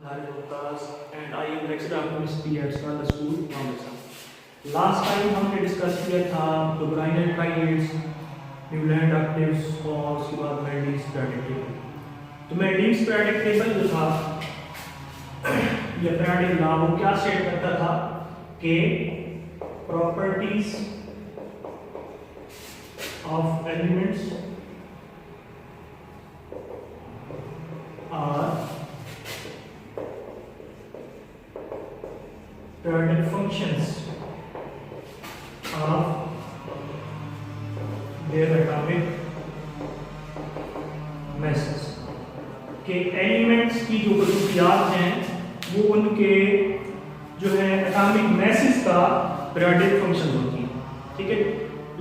Hari Mumtaz and I am lecturer of chemistry at Scala School, Amritsar. Last time हमने discuss किया था डोब्राइनल ट्राइएड्स, Newland octaves और उसके बाद मेल्डिंग्स पीरियोडिक टेबल। तो मेल्डिंग्स पीरियोडिक टेबल जो था या पीरियोडिक लॉ वो क्या स्टेट करता था कि properties of elements are periodic functions of their atomic masses के एलिमेंट्स की जो खसूसियात हैं वो उनके जो है एटॉमिक मैसेस का पीरियोडिक फंक्शन होती है, ठीक है।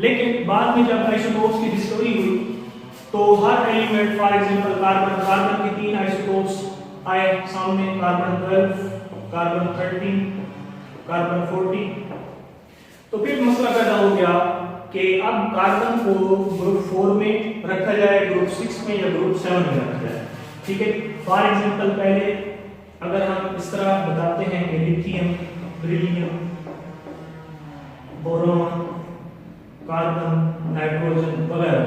लेकिन बाद में जब आइसोटोप्स की डिस्कवरी हुई तो हर एलिमेंट फॉर एग्जांपल कार्बन के 3 आइसोटोप्स आए सामने, कार्बन 12, कार्बन 13, कार्बन 40। तो फिर मसला पैदा हो गया कि अब कार्बन को ग्रुप 4 में रखा जाए, ग्रुप 6 में या ग्रुप 7 में रखा जाए, ठीक है। फॉर एग्जांपल पहले अगर हम इस तरह बताते हैं कि lithium, beryllium, boron, carbon, nitrogen वगैरह,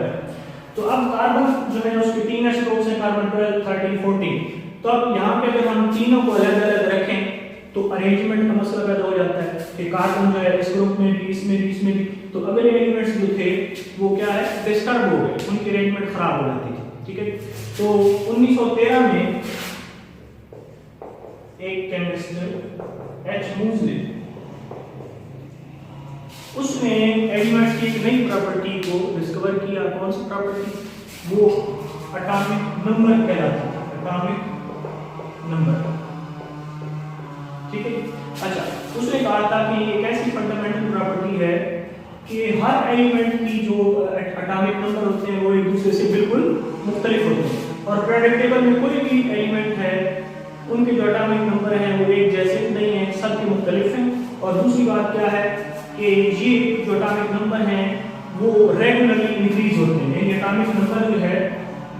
तो अब कार्बन जो है उसके 3 आइसोटोप्स हैं, कार्बन 12, 13, 14। तो अब यहाँ पे अगर हम तीनों को अलग अलग रखें तो अरेंजमेंट का मसला पैदा हो जाता है कि कार्बन जो है इस ग्रुप में भी, इसमें भी, इसमें भी, तो अगले एलिमेंट्स जो थे वो क्या है डिस्टर्ब हो गए, उनकी अरेंजमेंट खराब हो जाती थी, ठीक है। तो 1913 में एक केमिस्ट एच मूजले उसने एलिमेंट्स की एक नई प्रॉपर्टी को डिस्कवर किया। कौन सी प्रॉपर्टी? वो एटॉमिक नंबर कहलाता है, एटॉमिक नंबर, ठीक है। अच्छा, उसने कहा था कि एक ऐसी फंडामेंटल प्रॉपर्टी है कि हर एलिमेंट की जो एटॉमिक नंबर होते हैं वो एक दूसरे से बिल्कुल मुख्तलिफ होते हैं और पीरियोडिक टेबल में कोई भी एलिमेंट है उनके जो एटॉमिक नंबर हैं वो एक जैसे नहीं हैं, सबके मुख्तलिफ हैं। और दूसरी बात क्या है कि ये जो एटॉमिक नंबर हैं वो रेगुलरली इंक्रीज होते हैं। यानी एटॉमिक नंबर जो है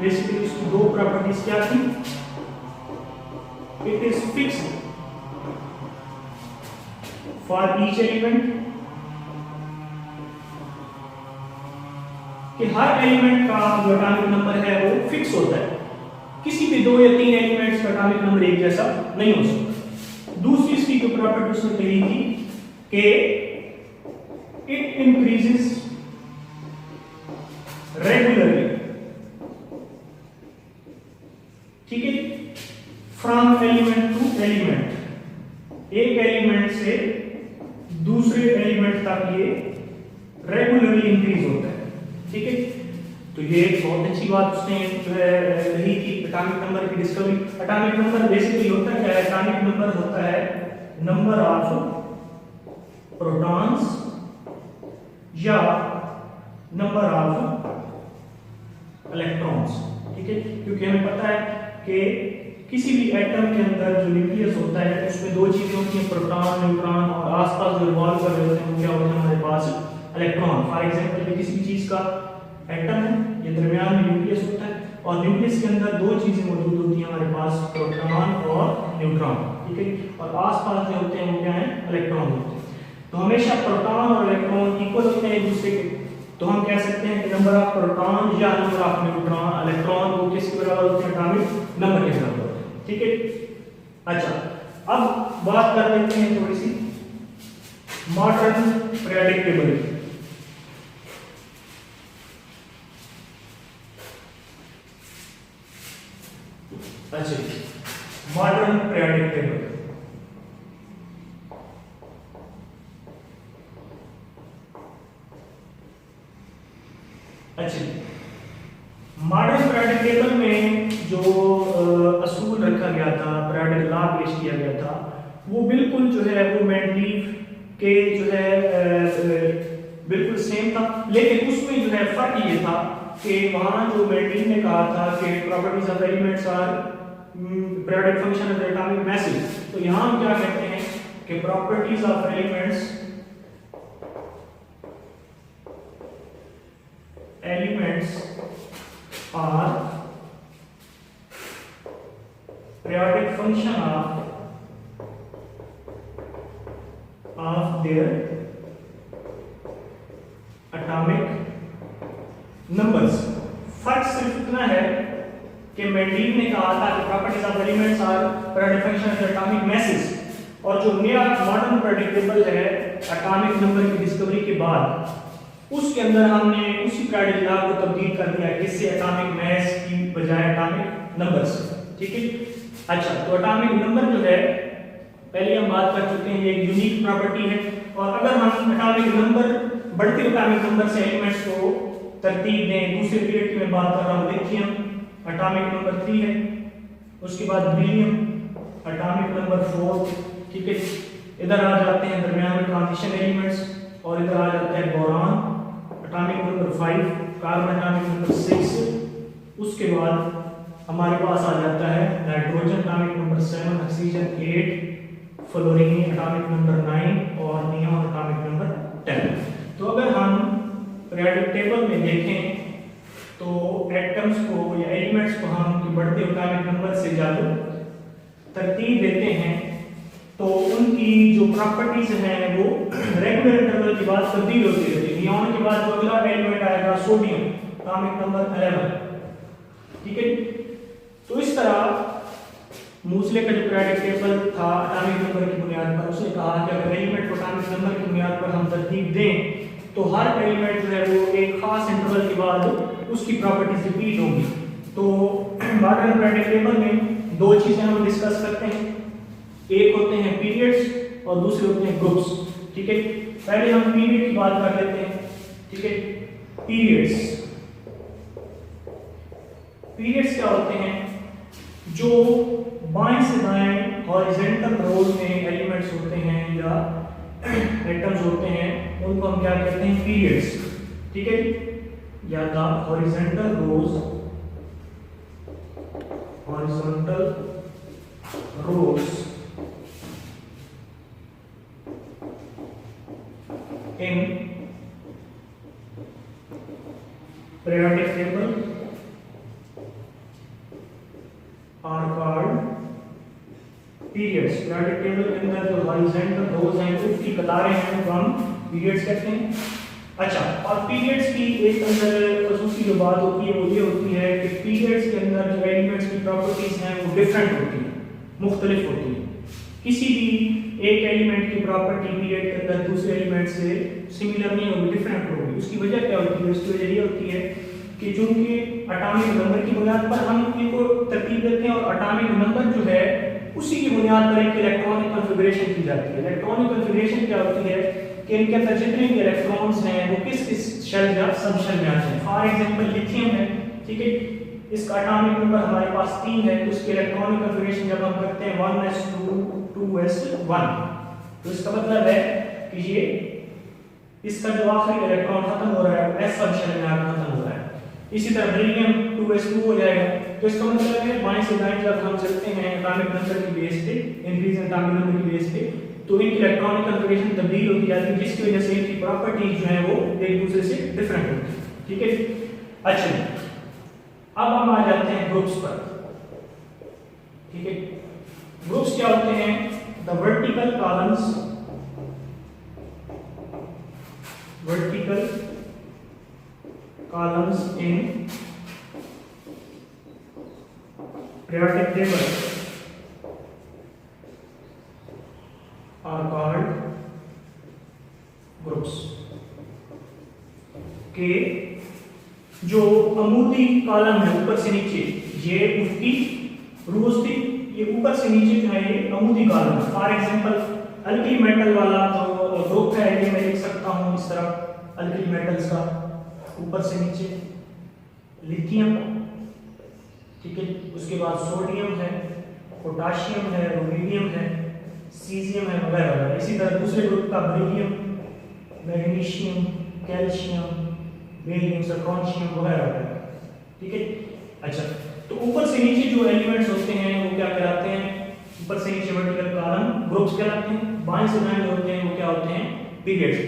बेसिकली इसकी दो प्रॉपर्टीज क्या थी? It is fixed for each element, कि हर एलिमेंट का जो एटॉमिक नंबर है वो फिक्स होता है, किसी भी 2 या 3 एलिमेंट्स का एटॉमिक नंबर एक जैसा नहीं हो सकता। दूसरी इसकी जो प्रॉपर्टी उसने कही थी कि इट इंक्रीजेस रेगुलरली, ठीक है, फ्रॉम एलिमेंट टू एलिमेंट, एक एलिमेंट से दूसरे एलिमेंट तक ये रेगुलरली इंक्रीज होता है, ठीक है। तो ये एक बहुत अच्छी बात उसने जो है कही थी एटॉमिक नंबर की डिस्कवरी। एटॉमिक नंबर बेसिकली होता है क्या? एटॉमिक नंबर होता है नंबर ऑफ प्रोटॉन्स या नंबर ऑफ इलेक्ट्रॉन्स, ठीक है। क्योंकि हमें पता है कि किसी भी एटम के अंदर जो न्यूक्लियस होता है उसमें 2 चीजें होती हैं, प्रोटॉन, न्यूट्रॉन, और आसपास जो रिवॉल्व कर रहे होते हैं वो क्या होते हैं हमारे पास? इलेक्ट्रॉन। फॉर एग्जांपल किसी भी चीज का एटम है, ये दरमियान में न्यूक्लियस होता है और न्यूक्लियस के अंदर 2 चीजें मौजूद होती हैं हमारे पास, प्रोटॉन और न्यूट्रॉन, ठीक है। और आसपास जो होते हैं वो क्या है? इलेक्ट्रॉन होते हैं। तो हमेशा प्रोटॉन और इलेक्ट्रॉन इक्वल होते हैं एक दूसरे के, तो हम कह सकते हैं कि नंबर ऑफ प्रोटॉन या नंबर ऑफ न्यूट्रॉन, इलेक्ट्रॉन वो किसके बराबर होते हैं? एटॉमिक नंबर के बराबर, ठीक है। अच्छा, अब बात कर लेते हैं थोड़ी सी मॉडर्न पीरियोडिक टेबल की। अच्छा, मॉडर्न पीरियोडिक टेबल, अच्छा, मॉडर्न पीरियोडिक टेबल में जो असूल रखा गया था, पीरियोडिक लॉ पेश किया गया था, वो बिल्कुल जो है वो मेंडलीव के जो है बिल्कुल सेम था। लेकिन उसमें जो है फर्क ये था कि वहां जो मेंडलीव ने कहा था कि properties of elements are periodic function of atomic masses, तो यहां हम क्या कहते हैं कि properties of elements are periodic function of their atomic numbers। फर्क सिर्फ इतना है कि मेंडलीव ने कहा था कि properties of elements are periodic function of atomic masses, और जो नया मॉडर्न प्रेडिक्टेबल है एटॉमिक नंबर की डिस्कवरी के बाद, उसके अंदर हमने उसी periodic लॉ को तब्दील कर दिया किससे, एटॉमिक मास की बजाय एटॉमिक नंबर से। ठीक है, अच्छा, तो एटॉमिक नंबर जो है पहले हम बात कर चुके हैं, ये एक यूनिक प्रॉपर्टी है, और अगर हम एटॉमिक नंबर, बढ़ते एटॉमिक नंबर से एलिमेंट्स को तरतीब दें, दूसरे पीरियड की मैं बात कर रहा हूँ, लिथियम एटॉमिक नंबर 3 है, उसके बाद बेरिलियम एटॉमिक नंबर 4। ठीक है, इधर आ जाते हैं दरमियान में ट्रांजिशन एलिमेंट्स, और इधर आ जाता है boron atomic number 5, carbon atomic number 6, उसके बाद हमारे पास आ जाता है nitrogen atomic number 7, oxygen 8, fluorine atomic number 9 और नियॉन एटॉमिक नंबर 10। तो अगर हम पीरियोडिक टेबल में देखें तो एटम्स को या एलिमेंट्स को हम बढ़ते एटॉमिक नंबर से जब तरतीब देते हैं तो उनकी जो प्रॉपर्टीज हैं वो रेगुलर इंटरवल के बाद तब्दील होती रहती है। नियॉन के बाद जो अगला एलिमेंट आएगा सोडियम एटॉमिक नंबर 11। ठीक है, तो इस तरह मूसले का जो पीरियोडिक टेबल था एटॉमिक नंबर की बुनियाद पर, उसने कहा कि अगर एलिमेंट को एटॉमिक नंबर की बुनियाद पर हम तरतीब दें तो हर एलिमेंट जो है वो एक खास इंटरवल के बाद उसकी प्रॉपर्टीज रिपीट होंगी। तो मॉडर्न पीरियोडिक टेबल में दो चीजें हम डिस्कस करते हैं, एक होते हैं पीरियड्स और दूसरे होते हैं ग्रुप्स। ठीक है, पहले हम पीरियड की बात कर लेते हैं। ठीक है, पीरियड्स क्या होते हैं, जो बाएं से दाएं हॉरिजॉन्टल रोज में एलिमेंट्स होते हैं या एटम्स होते हैं, उनको हम क्या कहते हैं, पीरियड्स। ठीक है, या the horizontal rows in periodic table are called periods। periodic table के अंदर जो horizontal rows हैं, उसकी कतारें हैं, उनको हम periods कहते हैं। अच्छा, और periods की एक अंदर खसूसी जो बात होती है वो ये होती है कि periods के अंदर जो एलिमेंट्स की प्रॉपर्टीज हैं वो डिफरेंट होती हैं, मुख्तलिफ होती हैं। किसी भी एक एलिमेंट की प्रॉपर्टी पीरियड के अंदर दूसरे एलिमेंट से सिमिलर नहीं होगी, डिफरेंट होगी। उसकी वजह क्या होती है? उसकी वजह ये होती है कि चूंकि एटॉमिक नंबर की बुनियाद पर हम इनको तरतीब देते हैं और एटॉमिक नंबर जो है उसी की बुनियाद पर एक इलेक्ट्रॉनिक कॉन्फ़िगरेशन की जाती है। इलेक्ट्रॉनिक कॉन्फ़िगरेशन क्या होती है कि इनके अंदर जितने भी इलेक्ट्रॉन्स हैं वो किस किस शेल या सब शेल में आते हैं। फॉर एग्जांपल लिथियम है, ठीक है, इसका एटॉमिक नंबर हमारे पास 3 है, तो इसके इलेक्ट्रॉनिक कॉन्फ़िगरेशन जब हम करते हैं 1s2 2s1, तो इसका मतलब है कि ये इसका जो आखिरी इलेक्ट्रॉन खत्म हो रहा है s शेल में आकर खत्म हो रहा है। इसी तरह बेरिलियम 2s2 हो जाएगा, तो इसका मतलब है बाएं से दाएं जब हम चलते हैं एटॉमिक नंबर की बेस पे, इंक्रीज एटॉमिक नंबर की बेस पे, तो इनकी इलेक्ट्रॉनिक कॉन्फ़िगरेशन तब्दील होती जाती है, जिसकी वजह से इनकी प्रॉपर्टीज जो है वो एक दूसरे से डिफरेंट होती है। ठीक है, अच्छा, अब हम आ जाते हैं ग्रुप्स पर। ठीक है, ग्रुप्स क्या होते हैं? The vertical columns in periodic table are called groups। के जो अमूदी कॉलम है ऊपर से नीचे, ये उसकी रोज थी, ये ऊपर से नीचे जो है ये अमूदी कॉलम है। फॉर एग्जांपल अल्किल मेटल वाला जो ग्रुप है ये मैं लिख सकता हूँ इस तरह, अल्किल मेटल्स का ऊपर से नीचे लिथियम, ठीक है, उसके बाद सोडियम है, पोटाशियम है, रोडियम है, सीजियम है वगैरह वगैरह। इसी तरह दूसरे ग्रुप का beryllium, magnesium, calcium, barium, strontium वगैरह वगैरह। ठीक है, अच्छा, तो ऊपर से नीचे जो एलिमेंट्स होते हैं वो क्या कहलाते हैं? ऊपर से नीचे वर्टिकल कॉलम ग्रुप्स कहलाते हैं। बाएं से दाएं जो होते हैं वो क्या होते हैं? पीरियड्स।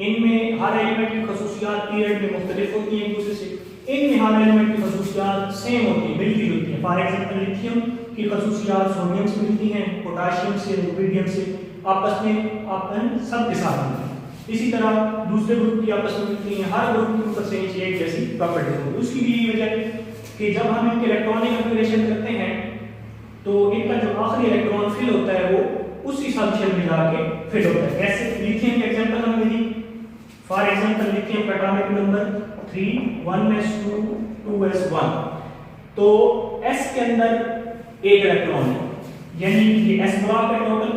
इनमें हर एलिमेंट की खसूसियात पीरियड में मुख्तलिफ होती हैं एक दूसरे से, इनमें हर एलिमेंट की खसूसियात सेम होती है, मिलती जुलती है। फॉर एग्जांपल लिथियम की खसूसियात सोडियम से मिलती हैं, पोटाशियम से, रुबिडियम से, आपस में अपन सब के साथ मिलती हैं। इसी तरह दूसरे ग्रुप की आपस में मिलती हैं। हर ग्रुप के ऊपर से नीचे एक जैसी प्रॉपर्टी होगी। उसकी भी यही वजह है कि जब हम इनके इलेक्ट्रॉनिक कन्फिगरेशन करते हैं तो इनका जो आखिरी इलेक्ट्रॉन फिल होता है वो उसी सबशेल में जाके फिट होता है। जैसे लिथियम के एग्जांपल हमने दी, फॉर एग्जांपल लिथियम का एटॉमिक नंबर 3 1s2 2s1, तो s के अंदर एक इलेक्ट्रॉन है, यानी ये s ब्लॉक है टोटल,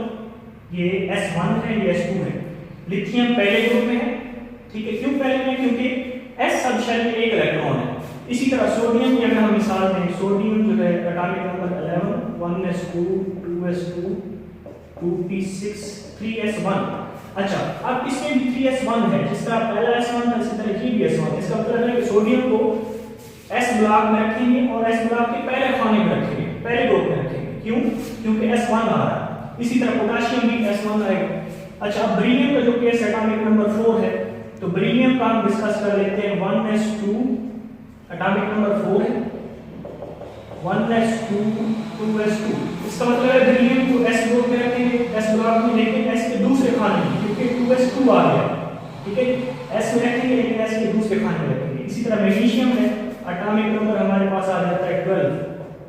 ये s1 है, ये s2 है। लिथियम पहले ग्रुप में है, ठीक है। क्यों पहले में? क्योंकि s सबशेल में एक इलेक्ट्रॉन है। इसी तरह सोडियम की अगर हम मिसाल दें, सोडियम जो है atomic number 11 1s2 2s2 2p6 3s1। अच्छा, अब इसमें भी 3s1 है, जिस तरह पहला s1 था इसी तरह ये भी s1 है। इसका मतलब है कि सोडियम को s ब्लॉक में रखेंगे और s ब्लॉक के पहले खाने में रखेंगे, पहले ग्रुप में रखेंगे। क्यों? क्योंकि s1 आ रहा है। इसी तरह पोटेशियम भी s1 आएगा। अच्छा, अब बेरिलियम का जो केस एटॉमिक नंबर 4 है, तो बेरिलियम का हम डिस्कस कर लेते हैं। 1s2 एटॉमिक नंबर 4 है, 1s2 2s2। इसका मतलब है बेरिलियम को s ग्रुप में रखेंगे, s ब्लॉक में, लेकिन s के दूसरे खाने में, क्योंकि 2s2 आ गया, ठीक है। s में रखेंगे लेकिन s के दूसरे खाने में रखेंगे। इसी तरह मैग्नीशियम है, एटॉमिक नंबर हमारे पास आ जाता है 12,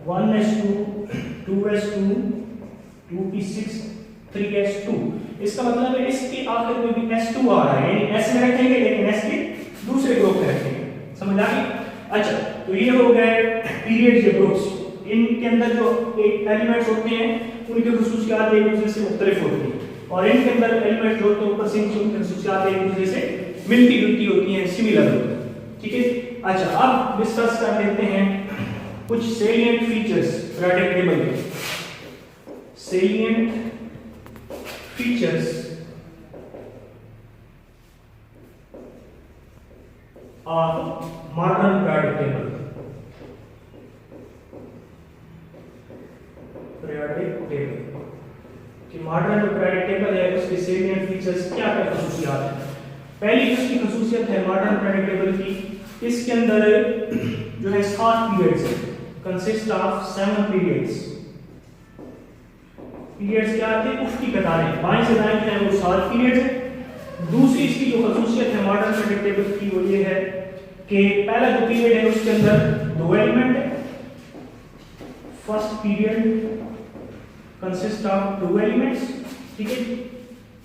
1s2 2s2 2p6 3s2। इसका मतलब है इसके आखिर में भी s2 आ रहा है, यानी s में रखेंगे लेकिन s के दूसरे ग्रुप में रखेंगे। समझ आ गई? अच्छा, तो ये हो गए पीरियड के ग्रुप्स। इनके अंदर जो एक एलिमेंट्स होते हैं उनकी खसूसियात एक दूसरे से मुख्तलिफ होती हैं, और इनके अंदर एलिमेंट्स जो होते हैं ऊपर से नीचे उनकी खसूसियात एक दूसरे से मिलती जुलती होती हैं, सिमिलर होती हैं, ठीक है। अच्छा, अब डिस्कस कर लेते हैं कुछ सेलिएंट फीचर्स पीरियोडिक टेबल के। Salient features of modern periodic table. Periodic table कि मॉडर्न जो पीरियोडिक टेबल है उसके सेलिएंट फीचर्स क्या क्या खसूसियात हैं। पहली इसकी खसूसियत है मॉडर्न पीरियोडिक टेबल की, इसके अंदर जो है 7 पीरियड्स है, कंसिस्ट ऑफ 7 पीरियड्स। पीरियड्स क्या आते हैं? उफ़ की कतारें, बाएं से दाएं जो है वो 7 पीरियड्स है। दूसरी इसकी जो खसूसियत है मॉडर्न पीरियोडिक टेबल की वो ये है कि पहला जो पीरियड है उसके अंदर 2 एलिमेंट है। First period consist of 2 elements, ठीक है।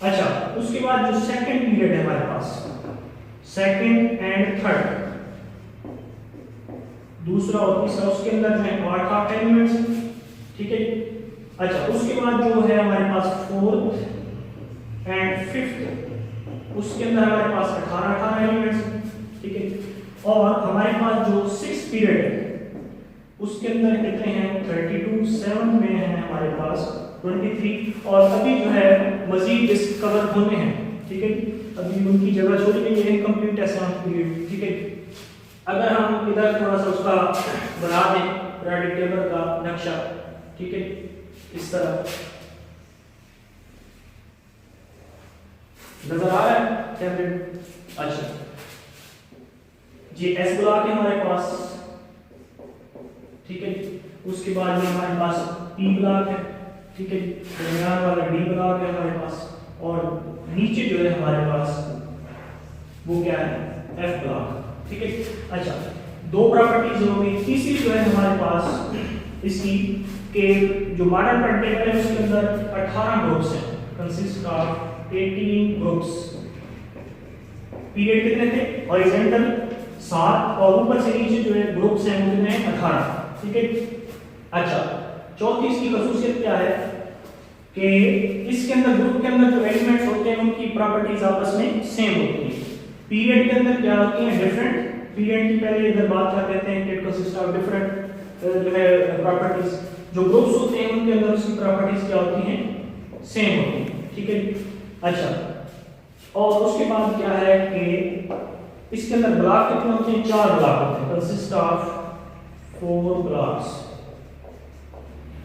अच्छा, उसके बाद जो सेकंड पीरियड है हमारे पास, सेकंड एंड थर्ड, दूसरा और तीसरा, उसके अंदर जो है 8 एलिमेंट्स, ठीक है। अच्छा, उसके बाद जो है हमारे पास फोर्थ एंड फिफ्थ, उसके अंदर हमारे पास 18 एलिमेंट्स, ठीक है। और हमारे पास जो 6 पीरियड है उसके अंदर कितने हैं? 32, 7 में है हमारे पास 23, और अभी जो है मजीद डिस्कवर होने हैं, ठीक है। अभी उनकी जगह छोड़ी गई है, कंप्लीट है 7 पीरियड, ठीक है। अगर हम इधर थोड़ा सा उसका बना दें पीरियोडिक टेबल का नक्शा, ठीक है, इस तरह नजर आ रहा है कैमरे में? अच्छा जी, एस ब्लॉक है हमारे पास, ठीक है। उसके बाद में हमारे पास पी ब्लॉक है, ठीक है। दरमियान वाला डी ब्लॉक है हमारे पास, और नीचे जो है हमारे पास वो क्या है? एफ ब्लॉक, ठीक है। अच्छा, 2 प्रॉपर्टीज हो गई। तीसरी जो है हमारे पास इसकी के जो मॉडर्न पीरियोडिक टेबल है उसके अंदर 18 ग्रुप्स हैं, कंसिस्ट ऑफ 18 ग्रुप्स। पीरियड कितने थे? हॉरिजॉन्टल 7, और ऊपर से नीचे जो है ग्रुप्स हैं वो कितने हैं? 18, ठीक है। अच्छा, चौथी इसकी खसूसियत क्या है कि इसके अंदर ग्रुप के अंदर जो एलिमेंट्स होते हैं उनकी प्रॉपर्टीज आपस में सेम होती हैं। पीरियड के अंदर क्या होती हैं? डिफरेंट। पीरियड की पहले इधर बात कर लेते हैं कि इट कंसिस्ट ऑफ डिफरेंट जो है प्रॉपर्टीज। जो ग्रुप्स होते हैं उनके अंदर उसकी प्रॉपर्टीज क्या होती हैं? सेम होती हैं, ठीक है। अच्छा, और उसके बाद क्या है कि इसके अंदर ब्लॉक कितने होते हैं? 4 ब्लॉक होते हैं, कंसिस्ट ऑफ 4 ब्लॉक्स।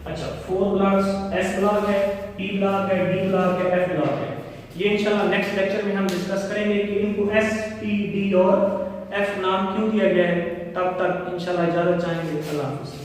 अच्छा, 4 ब्लॉक्स, एस ब्लॉक है, पी ब्लॉक है, डी ब्लॉक है, एफ ब्लॉक है। ये इंशाल्लाह नेक्स्ट लेक्चर में हम डिस्कस करेंगे कि इनको एस, पी, डी और एफ नाम क्यों दिया गया है। तब तक इंशाल्लाह इजाजत चाहेंगे। अल्लाह हाफ़िज़।